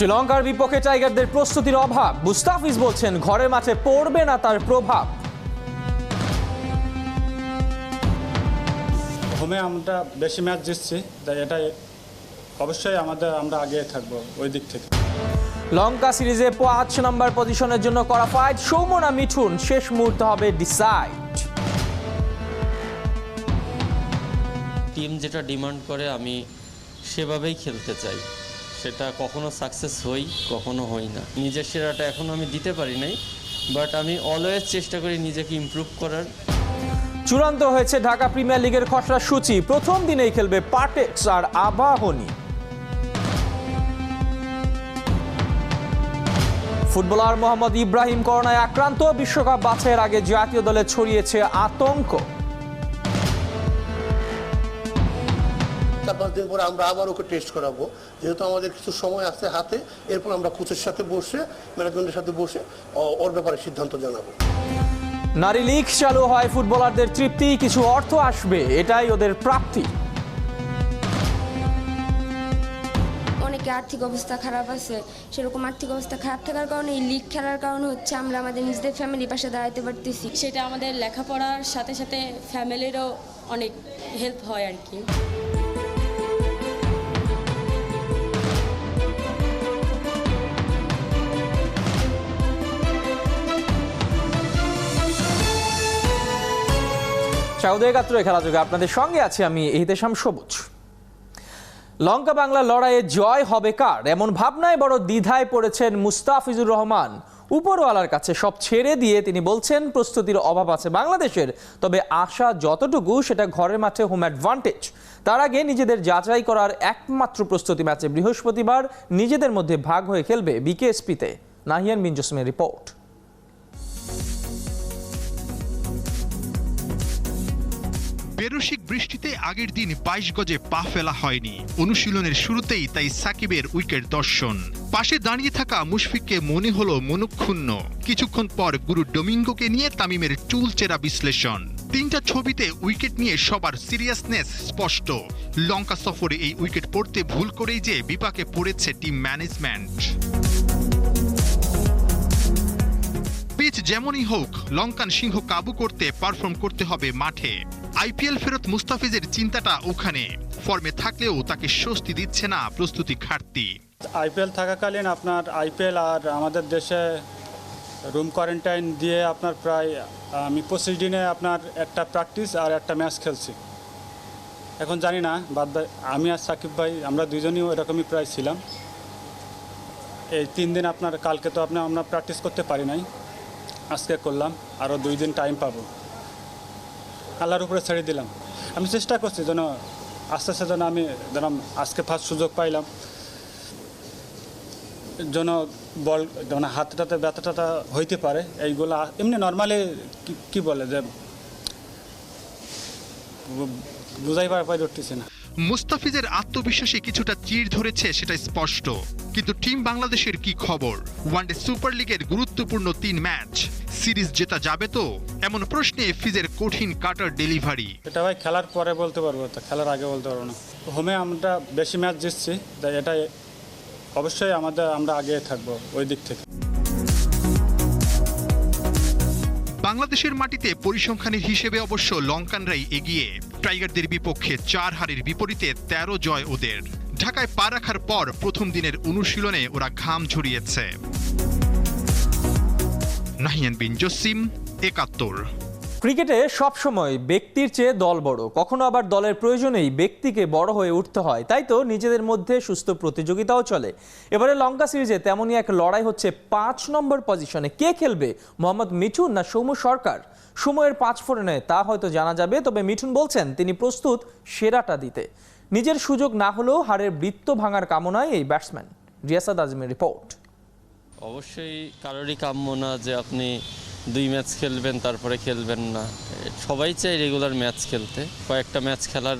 শ্রীলঙ্কার বিপক্ষে টাইগারদের প্রস্তুতির অভাব। মুস্তাফিজ বলছেন ঘরের মাঠে পড়বে না তার প্রভাব। হোমে আমরা বেশি ম্যাচ জিতছি, তাই এটা অবশ্যই আমরা আগে থাকবো ওই দিক থেকে। লঙ্কা সিরিজে ৫ নম্বর পজিশনের জন্য করা ফাইট। সৌম্য না মিঠুন, শেষ মুহূর্তে হবে ডিসাইড। টিম যেটা ডিমান্ড করে আমি সেভাবেই খেলতে চাই। সেটা কখনো সাকসেস হই, কখনো হই না। নিজের সেরাটা এখনো আমি দিতে পারি নাই, বাট আমি অলওয়েজ চেষ্টা করি নিজেকে ইমপ্রুভ করার। চূড়ান্ত হয়েছে ঢাকা প্রিমিয়ার লিগের খসড়া সূচি। প্রথম দিনেই খেলবে পার্টেক্স আর আবাহনী। ফুটবলার মোহাম্মদ ইব্রাহিম করোনায় আক্রান্ত। বিশ্বকাপ বাছাইয়ের আগে জাতীয় দলে ছড়িয়েছে আতঙ্ক। ৪-৫ দিন পরে আমরা আবার ওকে টেস্ট করাবো, যেহেতু আমাদের কিছু সময় আছে হাতে। এরপর আমরা কোচের সাথে বসে, ম্যানেজমেন্টের সাথে বসে ওর ব্যাপারে সিদ্ধান্ত জানাবো। নারী লীগ চালু হয়, ফুটবলারদের তৃপ্তি, কিছু অর্থ আসবে, এটাই ওদের প্রাপ্তি। অনেকে আর্থিক অবস্থা খারাপ আছে, সেরকম আর্থিক অবস্থা খারাপ থাকার কারণে এই লিগ খেলার কারণে হচ্ছে আমরা আমাদের নিজেদের ফ্যামিলির পাশে দাঁড়াতে পারতেছি। সেটা আমাদের লেখাপড়ার সাথে সাথে ফ্যামিলিরও অনেক হেল্প হয় আর কি। সাউদি একাত্তরে খেলা যোগে আপনাদের সঙ্গে আছি আমি ইহতেশাম সবুজ। লঙ্কা বাংলা লড়াইয়ে জয় হবে কার, এমন ভাবনায় বড় দ্বিধায় পড়েছেন মুস্তাফিজুর রহমান। উপরওয়ালার কাছে সব ছেড়ে দিয়ে তিনি বলছেন প্রস্তুতির অভাব আছে বাংলাদেশের, তবে আশা যতটুকু সেটা ঘরের মাঠে হোম অ্যাডভান্টেজ। তার আগে নিজেদের যাচাই করার একমাত্র প্রস্তুতি ম্যাচে বৃহস্পতিবার নিজেদের মধ্যে ভাগ হয়ে খেলবে বিকেএসপিতে। নাহিয়ান বিন জসিমের রিপোর্ট। বেরসিক বৃষ্টিতে আগের দিন ২২ গজে পা ফেলা হয়নি। অনুশীলনের শুরুতেই তাই সাকিবের উইকেট দর্শন। পাশে দাঁড়িয়ে থাকা মুশফিককে মনে হলো মনক্ষুণ্ণ। কিছুক্ষণ পর গুরু ডোমিঙ্গোকে নিয়ে তামিমের চুলচেরা বিশ্লেষণ। ৩টা ছবিতে উইকেট নিয়ে সবার সিরিয়াসনেস স্পষ্ট। লঙ্কা সফরে এই উইকেট পড়তে ভুল করেই যে বিপাকে পড়েছে টিম ম্যানেজমেন্ট। পিচ যেমনই হোক, লঙ্কান সিংহ কাবু করতে পারফর্ম করতে হবে মাঠে। আইপিএল ফেরত মুস্তাফিজের চিন্তাটা ওখানে। ফর্মে থাকলেও তাকে স্বস্তি দিচ্ছে না প্রস্তুতি ঘাটতি। আইপিএল থাকাকালীন আপনার আইপিএল আর আমাদের দেশে রুম কোয়ারেন্টাইন দিয়ে আপনার প্রায় আমি ২৫ দিনে আপনার একটা প্র্যাকটিস আর একটা ম্যাচ খেলছি। এখন জানি না আমি আর সাকিব ভাই আমরা দুজনই এরকমই প্রায় ছিলাম। এই ৩ দিন আপনার কালকে তো আমরা প্র্যাকটিস করতে পারি নাই, আজকে করলাম। আরও 2 দিন টাইম পাবো, আল্লাহর উপরে ছেড়ে দিলাম। আমি চেষ্টা করছি যেন আস্তে আস্তে যেন আজকে ফার্স্ট সুযোগ পাইলাম যেন বল যেন হাতটাতে ব্যথাটা হইতে পারে। এইগুলো এমনি নর্মালি কি বলে যে বুঝাই পাই উঠতেছে না। মুস্তাফিজের আত্মবিশ্বাসে কিছুটা চিড় ধরেছে সেটা স্পষ্ট। কিন্তু টিম বাংলাদেশের কি খবর? ওয়ানডে সুপার লিগের গুরুত্বপূর্ণ 3 ম্যাচ, সিরিজ জেতা যাবে তো? এমন প্রশ্নে ফিজের কঠিন কাটার ডেলিভারি। এটা ভাই খেলার পরে বলতে পারবো, খেলার আগে বলতে পারবো না। হোমে আমরা বেশি ম্যাচ জিতছি, তাই এটা অবশ্যই আমরা আগে থাকবো ওই দিক থেকে। বাংলাদেশের মাটিতে পরিসংখ্যানের হিসেবে অবশ্য লঙ্কানরাই এগিয়ে। টাইগারদের বিপক্ষে 4 হারের বিপরীতে 13 জয় ওদের। ঢাকায় পা রাখার পর প্রথম দিনের অনুশীলনে ওরা ঘাম ঝরিয়েছে। নাহিয়ান বিন জসিম, একাত্তর। ক্রিকেটে সবসময় ব্যক্তির চেয়ে দল বড়, কখনো আবার দলের প্রয়োজনেই ব্যক্তিকে বড় হয়ে উঠতে হয়। তাই তো নিজেদের মধ্যে সুস্থ প্রতিযোগিতাও চলে। এবারে লঙ্কা সিরিজে তেমনই এক লড়াই হচ্ছে ৫ নম্বর পজিশনে। কে খেলবে, মোহাম্মদ মিঠুন না সৌম্য সরকার? সময়ের 5 ফোরনে তা হয়তো জানা যাবে, তবে মিঠুন বলছেন তিনি প্রস্তুত সেরাটা দিতে। নিজের সুযোগ না হলেও হারের বৃত্ত ভাঙার কামনায় এই ব্যাটসম্যান। রিয়াসাদ আজমের রিপোর্ট। অবশ্যই কারোরই কাম্য না যে আপনি 2 ম্যাচ খেলবেন তারপরে খেলবেন না। সবাই চাই রেগুলার ম্যাচ খেলতে। কয়েকটা ম্যাচ খেলার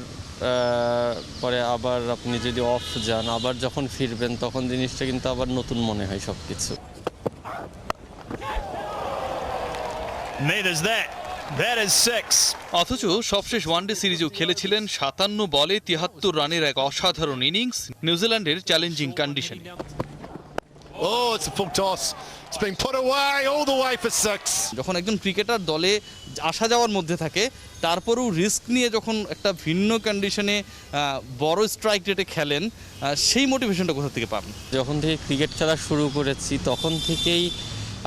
পরে আবার আপনি যদি অফ যান, আবার যখন ফিরবেন তখন জিনিসটা কিন্তু আবার নতুন মনে হয় সব কিছু। অথচ সবশেষ ওয়ানডে সিরিজেও খেলেছিলেন 57 বলে 73 রানের এক অসাধারণ ইনিংস নিউজিল্যান্ডের চ্যালেঞ্জিং কন্ডিশনে। Oh, it's a full toss. It's been put away all the way for 6. যখন একজন ক্রিকেটার দলে আসা যাওয়ার মধ্যে থাকে তারপরেও রিস্ক নিয়ে যখন একটা ভিন্ন কন্ডিশনে বড় স্ট্রাইক রেটে খেলেন, সেই মোটিভেশনটা কোথা থেকে পান? যখন থেকে ক্রিকেট খেলা শুরু করেছি তখন থেকেই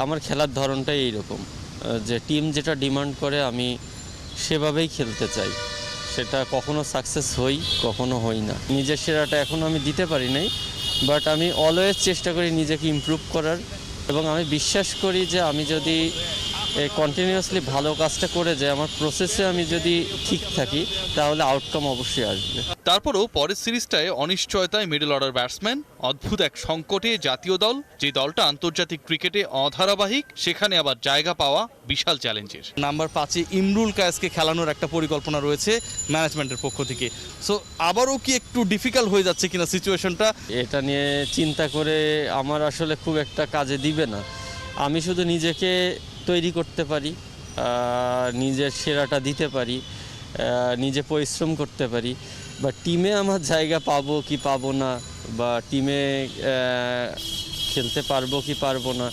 আমার খেলার ধরনটাই এইরকম, যে টিম যেটা ডিমান্ড করে আমি সেভাবেই খেলতে চাই। সেটা কখনো সাকসেস হই, কখনো হই না। নিজের সেরাটা এখনও আমি দিতে পারি নাই, বাট আমি অলওয়েজ চেষ্টা করি নিজেকে ইমপ্রুভ করার, এবং আমি বিশ্বাস করি যে আমি যদি কন্টিনিউয়াসলি ভালো কাজটা করে যাই, আমার প্রসেসে আমি যদি ঠিক থাকি, তাহলে আউটকাম অবশ্যই আসবে। তারপরও পরের সিরিজটায় অনিশ্চয়তায় মিডল অর্ডার ব্যাটসম্যান, অদ্ভুত এক সংকটে জাতীয় দল, যে দলটা আন্তর্জাতিক ক্রিকেটে অধারাবাহিক, সেখানে আবার জায়গা পাওয়া বিশাল চ্যালেঞ্জের। নাম্বার 5-এ ইমরুল কায়েসকে খেলানোর একটা পরিকল্পনা রয়েছে ম্যানেজমেন্টের পক্ষ থেকে। সো আবারও কি একটু ডিফিকাল্ট হয়ে যাচ্ছে কিনা সিচুয়েশনটা? এটা নিয়ে চিন্তা করে আমার আসলে খুব একটা কাজে দিবে না। আমি শুধু নিজেকে তৈরি করতে পারি, নিজের সেরাটা দিতে পারি, নিজে পরিশ্রম করতে পারি, বা টিমে আমার জায়গা পাবো কি পাবো না, বা টিমে খেলতে পারবো কি পারবো না,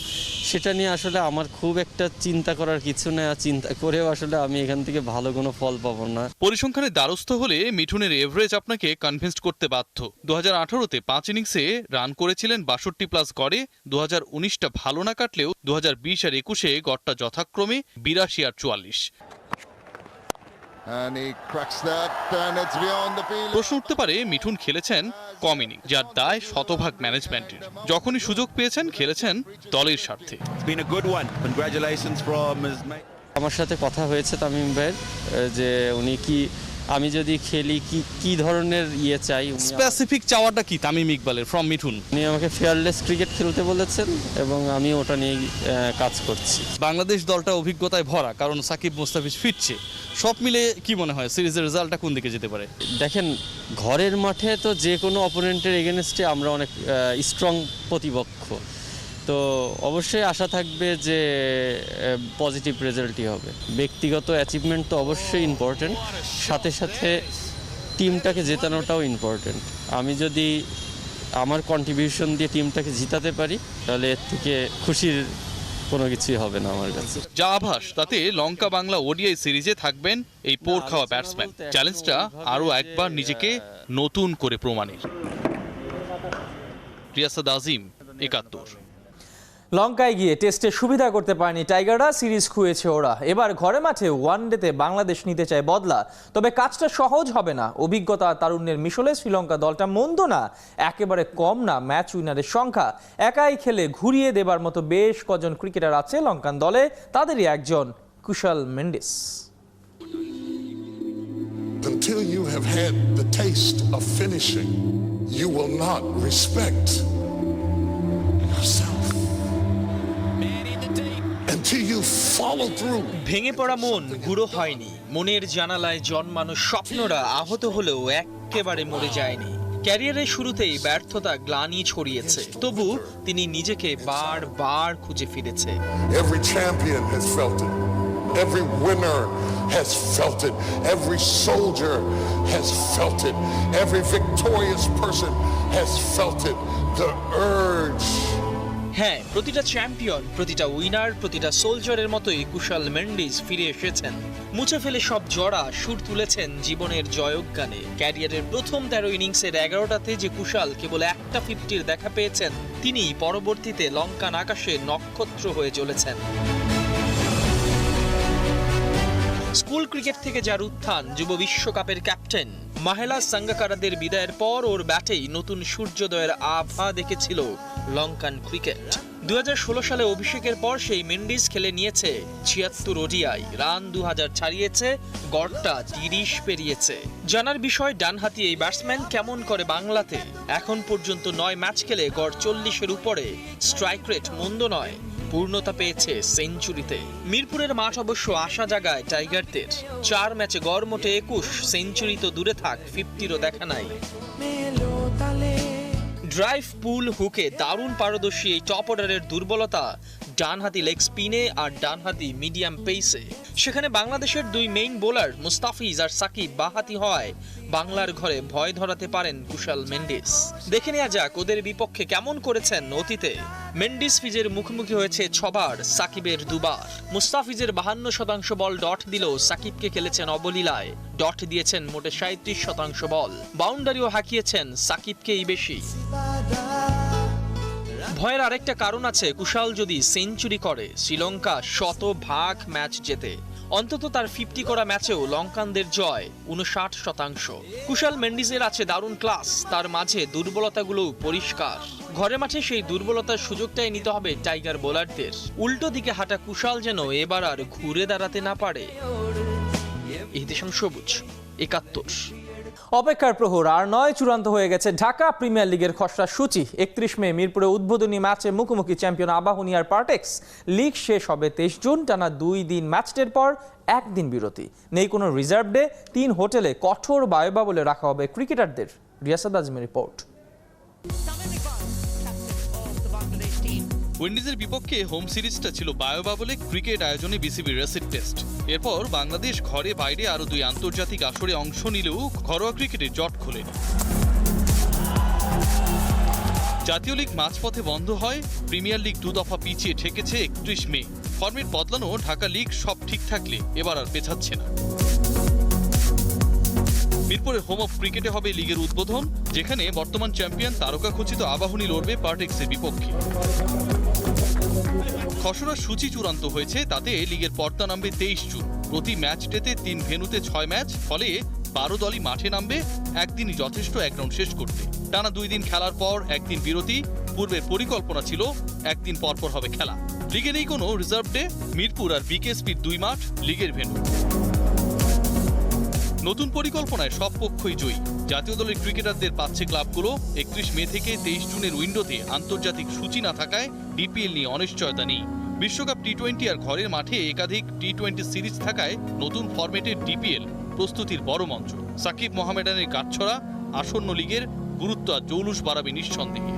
সেটা নিয়ে আসলে আমার খুব একটা চিন্তা করার কিছু নেই। আর চিন্তা করেও আসলে আমি এখান থেকে ভালো কোনো ফল পাবো না। পরিসংখ্যানে দ্বারস্থ হলে মিঠুনের এভারেজ আপনাকে কনভিন্স করতে বাধ্য। 2018-তে 5 ইনিংসে রান করেছিলেন 62+ গড়ে। 2019টা ভালো না কাটলেও 2020 আর 21-এ গড়টা যথাক্রমে 82 আর 44। প্রশ্ন উঠতে পারে, মিঠুন খেলেছেন কম ইনিংস, যার দায় শতভাগ ম্যানেজমেন্টের। যখনই সুযোগ পেয়েছেন খেলেছেন দলের স্বার্থে। আমার সাথে কথা হয়েছে তামিম ভাইয়ের, যে উনি কি আমি যদি খেলি কি ধরনের চাই, স্পেসিফিক চাওয়াটা কি তামিম ইকবালের ফ্রম মিঠুন? উনি আমাকে ফেয়ারলেস ক্রিকেট খেলতে বলেছেন, এবং আমি ওটা নিয়ে কাজ করছি। বাংলাদেশ দলটা অভিজ্ঞতায় ভরা, কারণ সাকিব মুস্তাফিজ ফিরছে। সব মিলে কি মনে হয় সিরিজের রেজাল্টটা কোন দিকে যেতে পারে? দেখেন, ঘরের মাঠে তো যে কোনো অপোনেন্টের এগেনস্টে আমরা অনেক স্ট্রং প্রতিপক্ষ, তো অবশ্যই আশা থাকবে যে পজিটিভ রেজাল্টই হবে। ব্যক্তিগত অ্যাচিভমেন্ট তো অবশ্যই ইম্পর্টেন্ট, সাথে সাথে টিমটাকে জেতানোটাও ইম্পর্টেন্ট। আমি যদি আমার কন্ট্রিবিউশন দিয়ে টিমটাকে জিতাতে পারি, তাহলে এর থেকে খুশির কোনো কিছুই হবে না আমার কাছে। যা আভাস তাতে লঙ্কা বাংলা ওডিআই সিরিজে থাকবেন এই পোর খাওয়া ব্যাটসম্যান। চ্যালেঞ্জটা আরও একবার নিজেকে নতুন করে প্রমাণের। রিয়াসাদ আজিম, 71। লঙ্কায় গিয়ে টেস্টে সুবিধা করতে পারেনি টাইগাররা, সিরিজ খুঁয়েছে ওরা। এবার ঘরে মাঠে ওয়ানডেতে বাংলাদেশ নিতে চায় বদলা, তবে কাজটা সহজ হবে না। অভিজ্ঞতা তারুণ্যের মিশলে শ্রীলঙ্কা দলটা মন্দ না, একেবারে কম না ম্যাচ উইনারের সংখ্যা। একাই খেলে ঘুরিয়ে দেবার মতো বেশ কজন ক্রিকেটার আছে লঙ্কান দলে, তাদেরই একজন কুশল Mendis. Until you have had the taste of finishing, you will not respect yourself. Until you follow through. ভেঙে পড়া মন গুঁড়ো হয়নি, মনের জানালায় জন্মানো স্বপ্নরা আহত হলেও একেবারে মরে যায়নি। ক্যারিয়ারের শুরুতেই ব্যর্থতা গ্লানি ছড়িয়েছে, তবু তিনি নিজেকে বারবার খুঁজে ফিরেছে। Every champion has felt it. Every winner has felt it. Every soldier has felt it. Every victorious person has felt it. The urge. হ্যাঁ, প্রতিটা চ্যাম্পিয়ন, প্রতিটা উইনার, প্রতিটা সোলজারের মতোই কুশল মেন্ডিস ফিরে এসেছেন। মুছে ফেলে সব জড়া সুর তুলেছেন জীবনের জয়গানে। ক্যারিয়ারের প্রথম 13 ইনিংসের 11টাতে যে কুশল কেবল একটা 50-র দেখা পেয়েছেন, তিনি পরবর্তীতে লঙ্কান আকাশে নক্ষত্র হয়ে চলেছেন। স্কুল ক্রিকেট থেকে যার উত্থান, যুব বিশ্বকাপের ক্যাপ্টেন মাহেলা সাঙ্গাকারাদের বিদায়ের পর ওর ব্যাটেই নতুন সূর্যোদয়ের আভা দেখেছিল লঙ্কান ক্রিকেট। 2016 সালে অভিষেকের পর সেই মেন্ডিস খেলে নিয়েছে 76 ওডিআই, রান 2000 ছাড়িয়েছে, গড়টা 30 পেরিয়েছে। জানার বিষয়, ডানহাতি এই ব্যাটসম্যান কেমন করে বাংলাতে। এখন পর্যন্ত 9 ম্যাচ খেলে গড় 40-এর উপরে, স্ট্রাইক রেট মন্দ নয়, পূর্ণতা পেয়েছে সেঞ্চুরিতে। মিরপুরের মাঠ অবশ্য আশা জাগায় টাইগারদের। 4 ম্যাচে গড় মোটে 21, সেঞ্চুরি তো দূরে থাক, 50-রও দেখা নাই। ড্রাইভ, পুল, হুকে দারুণ পারদর্শী এই টপ অর্ডারের দুর্বলতা ডানহাতি লেগ স্পিনে আর ডানহাতি মিডিয়াম পেসে। সেখানে বাংলাদেশের দুই মেইন বোলার মুস্তাফিজ আর সাকিব বাঁহাতি হওয়ায় বাংলার ঘরে ভয় ধরাতে পারেন কুশাল মেন্ডিস। দেখে নেওয়া যাক ওদের বিপক্ষে কেমন করেছেন অতীতে। মেন্ডিস ফিজের মুখোমুখি হয়েছে 6 বার, সাকিবের 2 বার। মুস্তাফিজের 52% বল ডট দিলেও সাকিবকে খেলেছেন অবলীলায়। ডট দিয়েছেন মোটে 37% বল, বাউন্ডারিও হাঁকিয়েছেন সাকিবকেই বেশি। ভয়ের আরেকটা কারণ আছে, কুশাল যদি সেঞ্চুরি করে শ্রীলঙ্কা শতভাগ ম্যাচ জেতে। অন্তত তার 50 করা ম্যাচেও লঙ্কানদের জয় 59%। কুশাল মেন্ডিসের আছে দারুণ ক্লাস, তার মাঝে দুর্বলতাগুলোও পরিষ্কার। ঘরে মাঠে সেই দুর্বলতার সুযোগটাই নিতে হবে টাইগার বোলারদের। উল্টো দিকে হাঁটা কুশাল যেন এবার আর ঘুরে দাঁড়াতে না পারে। ইহতেশাম সবুজ, 71। অপেক্ষার প্রহর আর নয়, চূড়ান্ত হয়ে গেছে ঢাকা প্রিমিয়ার লিগের খসড়া সূচি। 31 মে মিরপুরে উদ্বোধনী ম্যাচে মুখোমুখি চ্যাম্পিয়ন আবাহনী আর পার্টেক্স। লিগ শেষ হবে 23 জুন। টানা 2 দিন ম্যাচের পর 1 দিন বিরতি। নেই কোনো রিজার্ভ ডে। 3 হোটেলে কঠোর বায়ুবাবলে রাখা হবে ক্রিকেটারদের। রিয়াসাদ আজমের রিপোর্ট। উইন্ডিজের বিপক্ষে হোম সিরিজটা ছিল বায়োবাবলে ক্রিকেট আয়োজনে বিসিবির রেসিড টেস্ট। এরপর বাংলাদেশ ঘরে বাইরে আরও 2 আন্তর্জাতিক আসরে অংশ নিলেও ঘরোয়া ক্রিকেটে জট খোলেনি। জাতীয় লিগ মাঝপথে বন্ধ হয়, প্রিমিয়ার লিগ 2 দফা পিছিয়ে ঠেকেছে 31 মে। ফর্মেট বদলানো ঢাকা লিগ সব ঠিক থাকলে এবার আর পেছাচ্ছে না। মিরপুরে হোম অফ ক্রিকেটে হবে লিগের উদ্বোধন, যেখানে বর্তমান চ্যাম্পিয়ন তারকা খচিত আবাহনী লড়বে পার্টেক্সের বিপক্ষে। খসড়া সূচি চূড়ান্ত হয়েছে, তাতে লিগের পর্দা নামবে 23 জুন। প্রতি ম্যাচ ডেতে 3 ভেন্যুতে 6 ম্যাচ, ফলে 12 দলই মাঠে নামবে। একদিনই যথেষ্ট 1 রাউন্ড শেষ করতে। টানা 2 দিন খেলার পর 1 দিন বিরতি। পূর্বের পরিকল্পনা ছিল 1 দিন পরপর হবে খেলা। লিগে নেই কোনো রিজার্ভ ডে। মিরপুর আর বিকেএসপির 2 মাঠ লিগের ভেন্যু। নতুন পরিকল্পনায় সব পক্ষই জয়ী। জাতীয় দলের ক্রিকেটারদের পাচ্ছে ক্লাবগুলো। 31 মে থেকে 23 জুনের উইন্ডোতে আন্তর্জাতিক সূচি না থাকায় ডিপিএল নিয়ে অনিশ্চয়তা নেই। বিশ্বকাপ টি-20 আর ঘরের মাঠে একাধিক টি-20 সিরিজ থাকায় নতুন ফরম্যাটের ডিপিএল প্রস্তুতির বড় মঞ্চ। সাকিব মোহামেডানের গাঁটছড়া আসন্ন লিগের গুরুত্ব আর জৌলুস বাড়াবে নিঃসন্দেহে।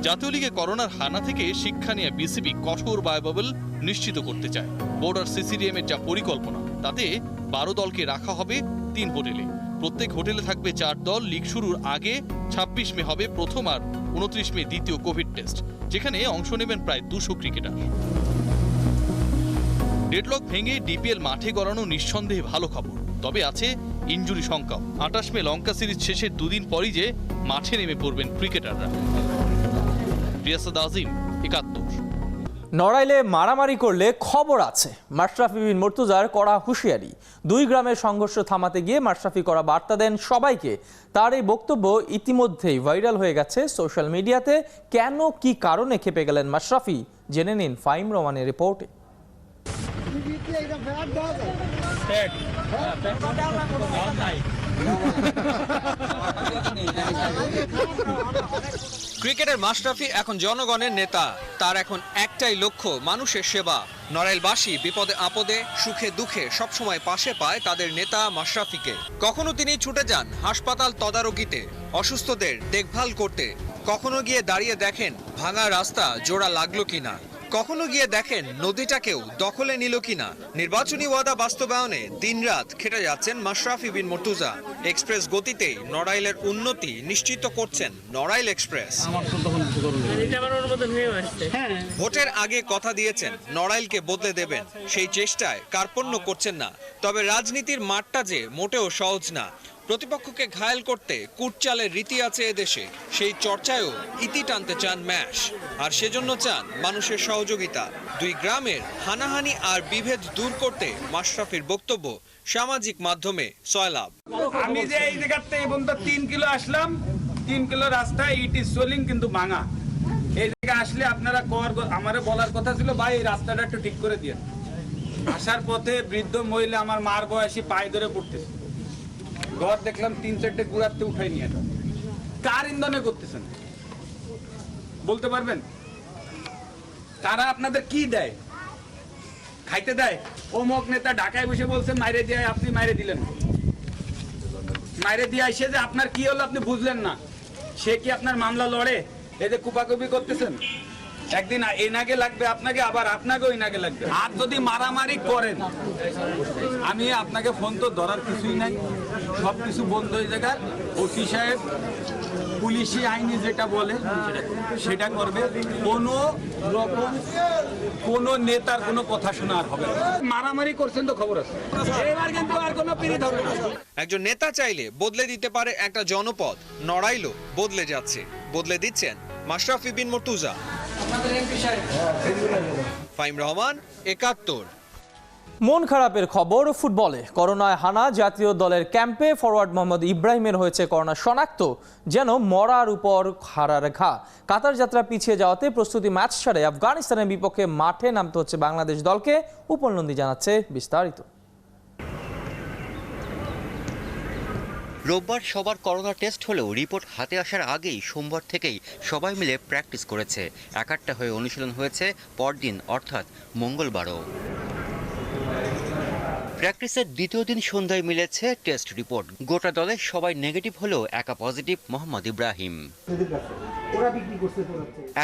জাতীয় লিগে করোনার হানা থেকে শিক্ষা নিয়ে বিসিবি কঠোর বায়োবাবল নিশ্চিত করতে চায়। বোর্ড আর সিসিডিএম এর যা পরিকল্পনা, তাতে 12 দলকে রাখা হবে 3 হোটেলে। প্রত্যেক হোটেলে থাকবে 4 দল। লিগ শুরুর আগে 26 মে হবে প্রথম আর 29 মে দ্বিতীয় কোভিড টেস্ট, যেখানে অংশ নেবেন প্রায় 200 ক্রিকেটার। ডেডলক ভেঙে ডিপিএল মাঠে গড়ানো নিঃসন্দেহে ভালো খবর, তবে আছে ইনজুরি সংখ্যাও। 28 মে লঙ্কা সিরিজ শেষের 2 দিন পরই যে মাঠে নেমে পড়বেন ক্রিকেটাররা। রিয়াসাদ আজিম, 71। নড়াইলে মারামারি করলে খবর আছে, মাশরাফি বিন মুর্তজার কড়া হুঁশিয়ারি। 2 গ্রামের সংঘর্ষ থামাতে গিয়ে মাশরাফি কড়া বার্তা দেন সবাইকে। তার এই বক্তব্য ইতিমধ্যেই ভাইরাল হয়ে গেছে সোশ্যাল মিডিয়াতে। কেন, কি কারণে ক্ষেপে গেলেন মাশরাফি, জেনে নিন ফাইম রহমানের রিপোর্টে। ক্রিকেটের মাশরাফি এখন জনগণের নেতা। তার এখন একটাই লক্ষ্য, মানুষের সেবা। নড়াইলবাসী বিপদে আপদে সুখে দুঃখে সবসময় পাশে পায় তাদের নেতা মাশরাফিকে। কখনো তিনি ছুটে যান হাসপাতাল তদারকিতে, অসুস্থদের দেখভাল করতে। কখনো গিয়ে দাঁড়িয়ে দেখেন ভাঙা রাস্তা জোড়া লাগলো কিনা। কখনো গিয়ে দেখেন নদীটাকেও দখলে নিল কিনা। নির্বাচনী ওয়াদা বাস্তবায়নে দিনরাত খেটে যাচ্ছেন মাশরাফি বিন মুর্তজা। এক্সপ্রেস গতিতেই নড়াইলের উন্নতি নিশ্চিত করছেন নড়াইল এক্সপ্রেস। ভোটের আগে কথা দিয়েছেন নড়াইলকে বদলে দেবেন, সেই চেষ্টায় কার্পণ্য করছেন না। তবে রাজনীতির মাঠটা যে মোটেও সহজ না। প্রতিপক্ষকে ঘায়েল করতে কুটচালের রীতি আছে এদেশে। সেই চর্চায়ও ইতি টানতে চান ম্যাশ, আর সেজন্য চান মানুষের সহযোগিতা। 2 গ্রামের হানাহানি আর বিভেদ দূর করতে মাশরাফির বক্তব্য সামাজিক মাধ্যমে সয়লাভ। আমি যে এই জায়গা থেকে 3 কিলো আসলাম, 3 কিলো রাস্তায় ইট ইজ সোলিং কিন্তু ভাঙা। এই জায়গায় আসলে আপনারা আমারে বলার কথা ছিল, ভাই এই রাস্তাটা একটু ঠিক করে দিন। আসার পথে বৃদ্ধ মহিলা আমার মার বয়সী পায়ে ধরে পড়তেছে। ঘর দেখলাম 3-4টে গুড়াতে উঠাই নিয়ে। কার ইন্ধনে করতেছেন বলতে পারবেন? তারা আপনাদের কি দেয়? খাইতে দেয়? অমুক নেতা ঢাকায় বসে বলছে মাইরে দিয়ে, আপনি মাইরে দিলেন। মাইরে দিয়ে এসে যে আপনার কি হলো আপনি বুঝলেন না। সে কি আপনার মামলা লড়ে? এই যে কুপাকুপি করতেছেন, একদিন এনাকে লাগবে আপনাকে, আবার আপনাকেও এনাকে লাগবে। আর যদি মারামারি করেন, আমি আপনাকে ফোন তো ধরার কিছুই নাই, সব কিছু বন্ধ হয়ে যাবে। ওসি সাহেব পুলিশি আইনি যেটা বলে সেটা করবে। কোনো রকম কোনো নেতার কোনো কথা শোনা আর হবে না। মারামারি করছেন তো খবর আছে, এবার কিন্তু আর কোনো পিরিত হবে না। একজন নেতা চাইলে বদলে দিতে পারে একটা জনপদ। নড়াইলও বদলে যাচ্ছে, বদলে দিচ্ছেন মাশরাফি বিন মুর্তজা। ফাহিম রহমান, ৭১। মন খারাপের খবর ফুটবলে। করোনায় হানা জাতীয় দলের ক্যাম্পে ফরওয়ার্ড মোহাম্মদ ইব্রাহিমের হয়েছে করোনা শনাক্ত, যেন মরার উপর হারার ঘা। কাতার যাত্রা পিছিয়ে যাওয়াতে প্রস্তুতি ম্যাচ ছাড়ে আফগানিস্তানের বিপক্ষে মাঠে নামতে হচ্ছে বাংলাদেশ দলকে। উপলব্ধি জানাচ্ছে বিস্তারিত। রোববার সবার করোনা টেস্ট হলেও রিপোর্ট হাতে আসার আগেই সোমবার থেকেই সবাই মিলে প্র্যাকটিস করেছে। একাট্টা হয়ে অনুশীলন হয়েছে পরদিন অর্থাৎ মঙ্গলবারও। প্র্যাকটিসের দ্বিতীয় দিন সন্ধ্যায় মিলেছে টেস্ট রিপোর্ট। গোটা দলে সবাই নেগেটিভ হলেও একা পজিটিভ মোহাম্মদ ইব্রাহিম।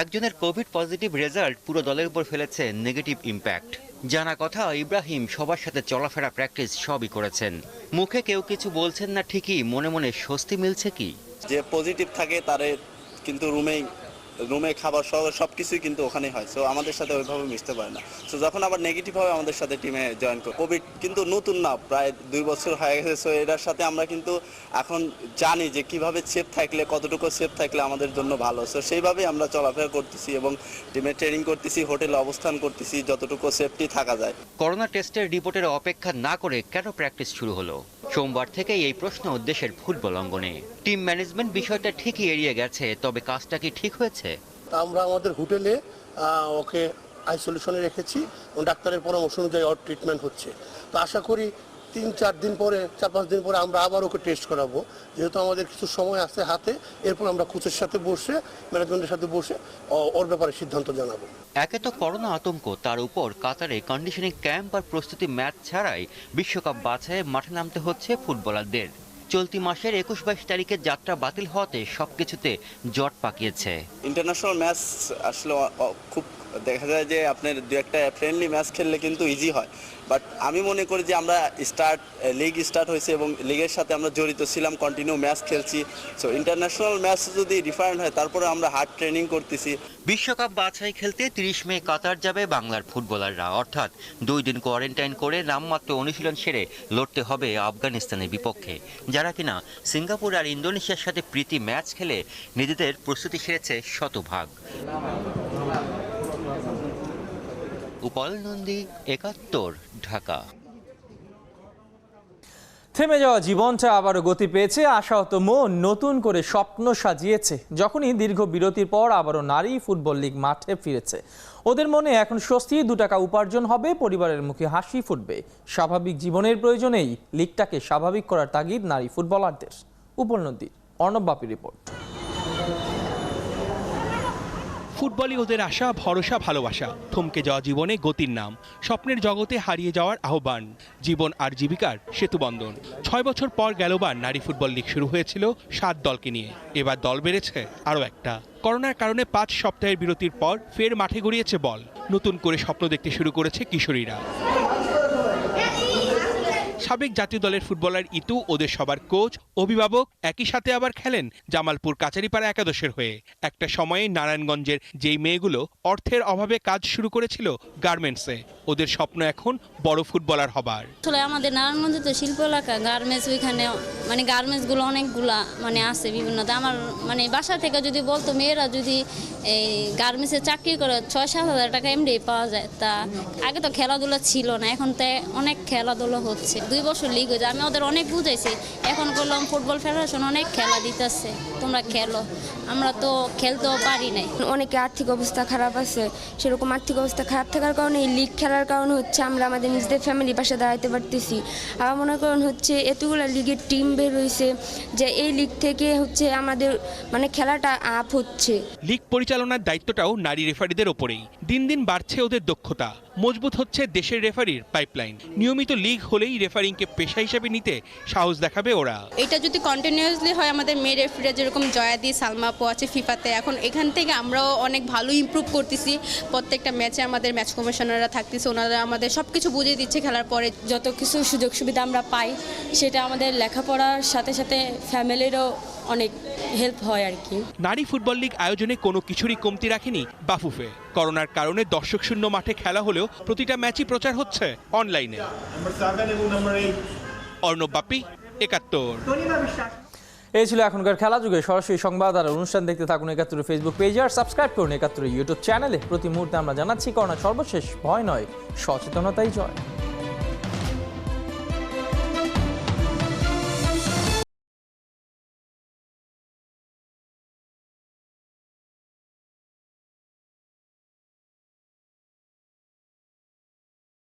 একজনের কোভিড পজিটিভ রেজাল্ট পুরো দলের উপর ফেলেছে নেগেটিভ ইম্প্যাক্ট। জানা কথা, ইব্রাহিম সবার সাথে চলাফেরা প্র্যাকটিস সবই করেছেন। মুখে কেউ কিছু বলছেন না ঠিকই, মনে মনে স্বস্তি মিলছে কি। যে পজিটিভ থাকে তারে কিন্তু রুমে খাবার সব কিছুই কিন্তু ওখানেই হয়, সো আমাদের সাথে ওইভাবে মিশতে পারে না। সো যখন আবার নেগেটিভ হবে আমাদের সাথে টিমে জয়েন করে। কোভিড কিন্তু নতুন না, প্রায় 2 বছর হয়ে গেছে। সো এটার সাথে আমরা কিন্তু এখন জানি যে কিভাবে সেফ থাকলে, কতটুকু সেফ থাকলে আমাদের জন্য ভালো। সো সেইভাবেই আমরা চলাফেরা করতেছি এবং টিমে ট্রেনিং করতেছি, হোটেলে অবস্থান করতেছি, যতটুকু সেফটি থাকা যায়। করোনা টেস্টের রিপোর্টের অপেক্ষা না করে কেন প্র্যাকটিস শুরু হলো? সোমবার থেকেই এই প্রশ্ন দেশের ফুটবল অঙ্গনে। টিম ম্যানেজমেন্ট বিষয়টা ঠিকই এড়িয়ে গেছে, তবে কাজটা কি ঠিক হয়েছে? আমরা আমাদের হোটেলে ওকে আইসোলেশনে রেখেছি, ডাক্তারের পরামর্শ অনুযায়ী ওর ট্রিটমেন্ট হচ্ছে। তো আশা করি 3-4 দিন পরে, 4-5 দিন পরে আমরা আবার ওকে টেস্ট করাবো, যেহেতু আমাদের কিছু সময় আছে হাতে। এরপর আমরা কোচের সাথে বসে, ম্যানেজমেন্টের সাথে বসে ওর ব্যাপারে সিদ্ধান্ত জানাবো। একে তো করোনা আতঙ্ক, তার উপর কাতারে কন্ডিশনিং ক্যাম্প আর প্রস্তুতি ম্যাচ ছাড়াই বিশ্বকাপ বাছাইয়ে মাঠে নামতে হচ্ছে ফুটবলারদের। চলতি মাসের 21-22 তারিখের যাত্রা বাতিল হওয়াতে সবকিছুতে জট পাকিয়েছে। ইন্টারন্যাশনাল ম্যাচ আসলে খুব দেখা যায় যে আপনার 2-একটা ফ্রেন্ডলি ম্যাচ খেললে কিন্তু ইজি হয়, বাট আমি মনে করি যে আমরা লিগ স্টার্ট হয়েছে এবং লিগের সাথে আমরা জড়িত ছিলাম, কন্টিনিউ ম্যাচ খেলছি। সো ইন্টারন্যাশনাল ম্যাচ যদি ডিফারেন্ট হয়, তারপরে আমরা হার্ড ট্রেনিং করতেছি। বিশ্বকাপ বাছাই খেলতে 30 মে কাতার যাবে বাংলার ফুটবলাররা, অর্থাৎ 2 দিন কোয়ারেন্টাইন করে নামমাত্র অনুশীলন সেরে লড়তে হবে আফগানিস্তানের বিপক্ষে, যারা কিনা সিঙ্গাপুর আর ইন্দোনেশিয়ার সাথে প্রীতি ম্যাচ খেলে নিজেদের প্রস্তুতি সেরেছে শতভাগ। উপল নন্দী, ৭১, ঢাকা। থেমে যাওয়া জীবনটা আবারও গতি পেয়েছে, আশাহত মন নতুন করে স্বপ্ন সাজিয়েছে। যখনই দীর্ঘ বিরতির পর আবারও নারী ফুটবল লীগ মাঠে ফিরেছে, ওদের মনে এখন স্বস্তি, 2 টাকা উপার্জন হবে, পরিবারের মুখে হাসি ফুটবে। স্বাভাবিক জীবনের প্রয়োজনেই লিগটাকে স্বাভাবিক করার তাগিদ নারী ফুটবলারদের। উপলব্ধি, অর্ণব বাপির রিপোর্ট। ফুটবলই ওদের আশা, ভরসা, ভালোবাসা। থমকে যাওয়া জীবনে গতির নাম, স্বপ্নের জগতে হারিয়ে যাওয়ার আহ্বান, জীবন আর জীবিকার সেতুবন্ধন। 6 বছর পর গেলবার নারী ফুটবল লীগ শুরু হয়েছিল 7 দলকে নিয়ে, এবার দল বেড়েছে আরও একটা। করোনার কারণে 5 সপ্তাহের বিরতির পর ফের মাঠে গড়িয়েছে বল। নতুন করে স্বপ্ন দেখতে শুরু করেছে কিশোরীরা। সাবেক জাতীয় দলের ফুটবলার ইতু ওদের সবার কোচ, অভিভাবক, একই সাথে আবার খেলেন জামালপুর কাচারিপাড়া একাদশের হয়ে। একটা সময়ে নারায়ণগঞ্জের যেই মেয়েগুলো অর্থের অভাবে কাজ শুরু করেছিল গার্মেন্টসে, ওদের স্বপ্ন এখন বড় ফুটবলার হবার। আসলে আমাদের নারায়ণগঞ্জে তো শিল্প এলাকা, গার্মেন্টস, ওইখানে মানে গার্মেন্টসগুলো অনেকগুলা মানে আছে বিভিন্ন। আমার মানে বাসা থেকে যদি বলতো মেয়েরা যদি এই গার্মেন্টসে চাকরি করে 6-7 হাজার টাকা এমনি পাওয়া যায়। তা আগে তো খেলাধুলা ছিল না, এখন তো অনেক খেলাধুলা হচ্ছে। 2 বছর লিগ হয়েছে, আমি ওদের অনেক বুঝাইছি। এখন বললাম ফুটবল ফেডারেশন অনেক খেলা দিতেছে, তোমরা খেলো, আমরা তো খেলতেও পারি নাই। অনেকে আর্থিক অবস্থা খারাপ আছে, সেরকম আর্থিক অবস্থা খারাপ থাকার কারণে এই লিগ খেলার কারণে হচ্ছে আমরা আমাদের নিজেদের ফ্যামিলি পাশে দাঁড়াতে পারতেছি। আবার মনে করেন হচ্ছে এতগুলো লিগের টিম বের হয়েছে, যে এই লিগ থেকে হচ্ছে আমাদের মানে খেলাটা আপ হচ্ছে। লিগ পরিচালনার দায়িত্বটাও নারী রেফারিদের ওপরেই। দিন দিন বাড়ছে ওদের দক্ষতা, মজবুত হচ্ছে দেশের রেফারির পাইপলাইন। নিয়মিত লিগ হলেই রেফারিংকে পেশা হিসেবে নিতে সাহস দেখাবে ওরা। এটা যদি কন্টিনিউয়াসলি হয়, আমাদের মেয়ে রেফারিরা যেরকম জয়াদি সালমা আপু আছে ফিফাতে, এখন এখান থেকে আমরাও অনেক ভালো ইমপ্রুভ করতেছি। প্রত্যেকটা ম্যাচে আমাদের ম্যাচ কমিশনাররা থাকতেছে, ওনারা আমাদের সব কিছু বুঝিয়ে দিচ্ছে খেলার পরে। যত কিছু সুযোগ সুবিধা আমরা পাই সেটা আমাদের লেখাপড়ার সাথে সাথে ফ্যামিলিরও অনেক হেল্প হয় আর কি। নারী ফুটবল লীগ আয়োজনে কোনো কিছুরই কমতি রাখেনি বাফুফে। করোনার কারণে দর্শক শূন্য মাঠে খেলা হলেও প্রতিটা ম্যাচই প্রচার হচ্ছে অনলাইনে। অর্ণব বাপ্পি, ৭১। এই ছিল এখনকার খেলা যুগে সরাসরি সংবাদ আর অনুষ্ঠান দেখতে থাকুন ৭১ ফেসবুক পেজে আর সাবস্ক্রাইব করুন ৭১ ইউটিউব চ্যানেলে। প্রতি মুহূর্তে আমরা জানাচ্ছি করোনা সর্বশেষ, ভয় নয় সচেতনতাই জয়।